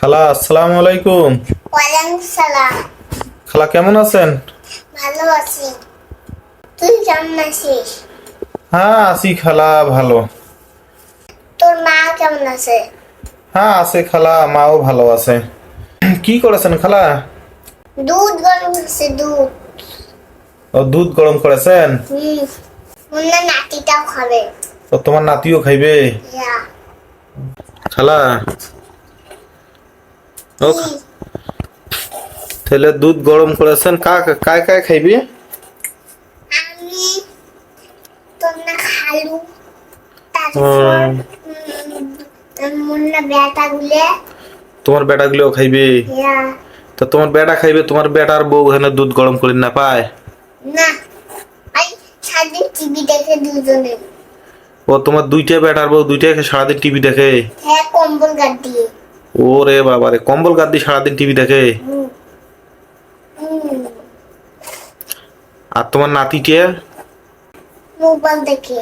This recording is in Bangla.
খালা আসসালামু আলাইকুম। ওয়ালাইকুম সালাম। খালা কেমন আছেন? ভালো আছি। তুই কেমন আছিস? হ্যাঁ আছি খালা, ভালো। তোর মা কেমন আছে? হ্যাঁ আছে খালা, মাও ভালো আছে। কি করেছেন খালা? দুধ গরম হচ্ছে, দুধ। ও দুধ গরম করেছেন? মুন্না নাতিটাও খাবে। তো তোমার নাতিও খাইবে? ইয়া। খালা ও কি? তাহলে দুধ গরম করেছেন, কায় কায় খাইবে? আমি, তোর না খালু, তারপর উম, মুন্না বেটা গুলে। তোমার বেটা গুলোও খাইবে? ইয়া। তো তোমার বেটা খাইবে, তোমার বেটার বউ এখানে দুধ গরম করে না পায়? না, আই সারাদিন টিভি দেখে দুজনে। ও তোমার দুইটা বেটার বউ দুইটাই সারাদিন টিভি দেখে? হ্যাঁ, কম্বল গাদ দিয়ে। ওরে বাবারে, কম্বল গাদ দিয়ে সারাদিন টিভি দেখে? হুম, হুম, আর তোমার নাতিটা? মোবাইল দেখে।